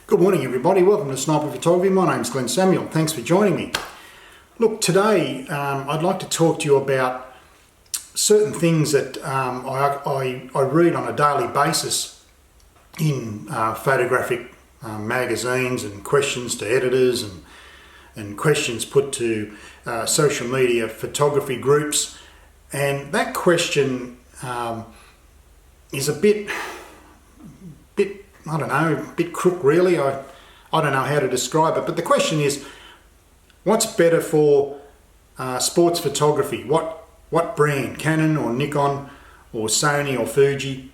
Good morning everybody, welcome to Sniper Photography. My name's Glenn Samuel, thanks for joining me. Look, today I'd like to talk to you about certain things that I read on a daily basis in photographic magazines and questions to editors and questions put to social media photography groups. And that question is a bit I don't know, a bit crook really. I don't know how to describe it, but the question is, what's better for sports photography? What brand? Canon or Nikon or Sony or Fuji?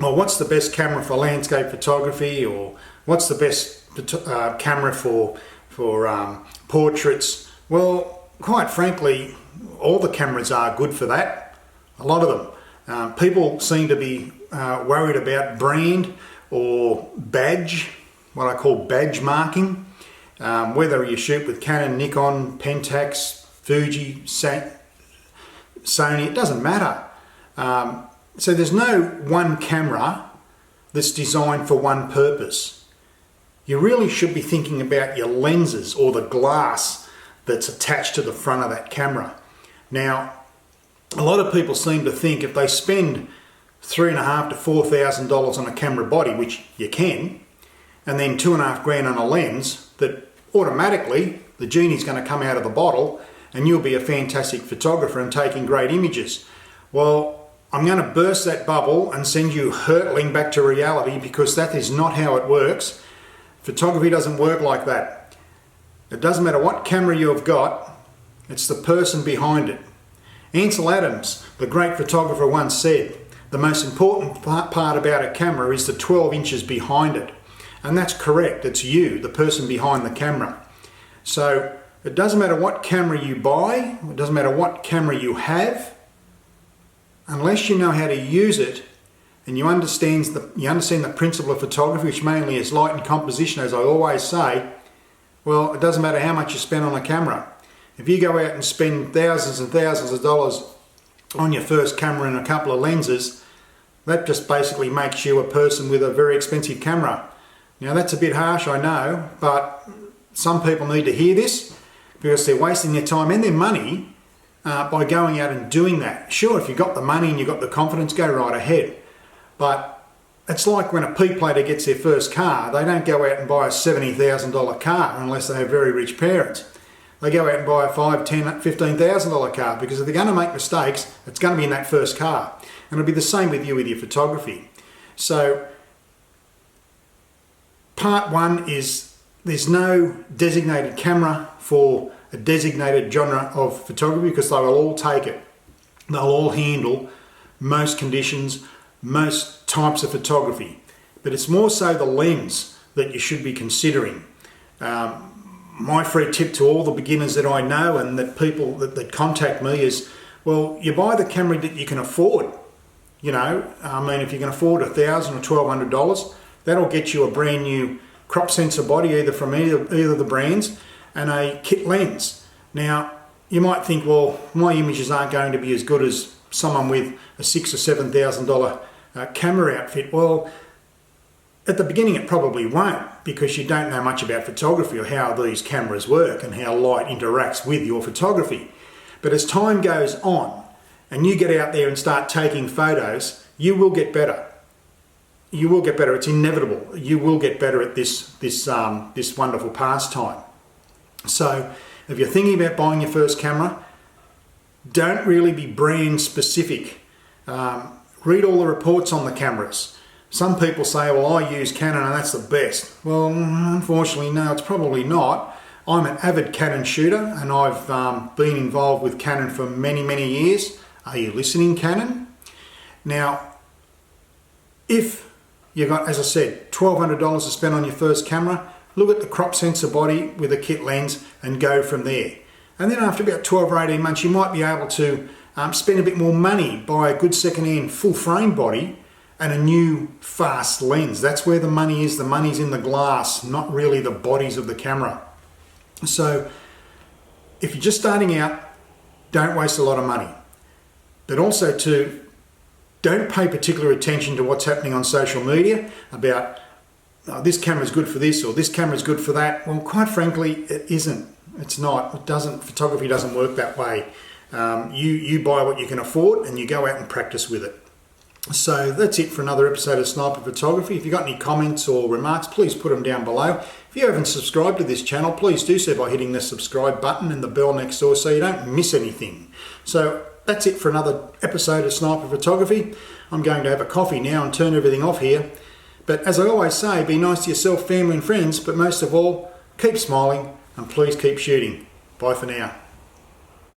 Or what's the best camera for landscape photography? Or what's the best camera for portraits? Well, quite frankly, all the cameras are good for that. A lot of them. People seem to be worried about brand or badge, what I call badge marking. Whether you shoot with Canon, Nikon, Pentax, Fuji, Sony, it doesn't matter. So there's no one camera that's designed for one purpose. You really should be thinking about your lenses or the glass that's attached to the front of that camera. Now, a lot of people seem to think if they spend $3,500 to $4,000 on a camera body, which you can, and then $2,500 on a lens, that automatically the genie's going to come out of the bottle and you'll be a fantastic photographer and taking great images. Well, I'm going to burst that bubble and send you hurtling back to reality, because that is not how it works. Photography doesn't work like that. It doesn't matter what camera you've got, it's the person behind it. Ansel Adams, the great photographer, once said, the most important part about a camera is the 12 inches behind it. And that's correct, it's you, the person behind the camera. So it doesn't matter what camera you buy, it doesn't matter what camera you have, unless you know how to use it and you understand the principle of photography, which mainly is light and composition, as I always say. Well, it doesn't matter how much you spend on a camera. If you go out and spend thousands and thousands of dollars on your first camera and a couple of lenses, that just basically makes you a person with a very expensive camera. Now that's a bit harsh, I know, but some people need to hear this, because they're wasting their time and their money by going out and doing that. Sure, if you've got the money and you've got the confidence, go right ahead. But it's like when a P-plater gets their first car, they don't go out and buy a $70,000 car unless they have very rich parents. They go out and buy a $5,000, $10,000, $15,000 car, because if they're going to make mistakes, it's going to be in that first car. And it'll be the same with you with your photography. So part one is there's no designated camera for a designated genre of photography, because they will all take it. They'll all handle most conditions, most types of photography. But it's more so the lens that you should be considering. My free tip to all the beginners that I know and that people that contact me is, well, you buy the camera that you can afford. You know, I mean, if you can afford $1,000 or $1,200, that'll get you a brand new crop sensor body, either from either of the brands, and a kit lens. Now, you might think, well, my images aren't going to be as good as someone with a $6,000 or $7,000 camera outfit. Well, at the beginning it probably won't, because you don't know much about photography or how these cameras work and how light interacts with your photography. But as time goes on and you get out there and start taking photos, you will get better. You will get better. It's inevitable. You will get better at this wonderful pastime. So if you're thinking about buying your first camera, don't really be brand specific. Read all the reports on the cameras. Some people say, well, I use Canon and that's the best. Well, unfortunately, no, it's probably not. I'm an avid Canon shooter and I've been involved with Canon for many, many years. Are you listening, Canon? Now, if you've got, as I said, $1,200 to spend on your first camera, look at the crop sensor body with a kit lens and go from there. And then after about 12 or 18 months, you might be able to spend a bit more money, buy a good second-hand full frame body and a new fast lens. That's where the money is. The money's in the glass, not really the bodies of the camera. So if you're just starting out, don't waste a lot of money. But also don't pay particular attention to what's happening on social media about oh, this camera's good for this or this camera's good for that. Well, quite frankly, it isn't. It's not. It doesn't. Photography doesn't work that way. You buy what you can afford and you go out and practice with it. So that's it for another episode of Sniper Photography. If you've got any comments or remarks, please put them down below. If you haven't subscribed to this channel, please do so by hitting the subscribe button and the bell next door so you don't miss anything. So that's it for another episode of Sniper Photography. I'm going to have a coffee now and turn everything off here. But as I always say, be nice to yourself, family and friends, but most of all, keep smiling and please keep shooting. Bye for now.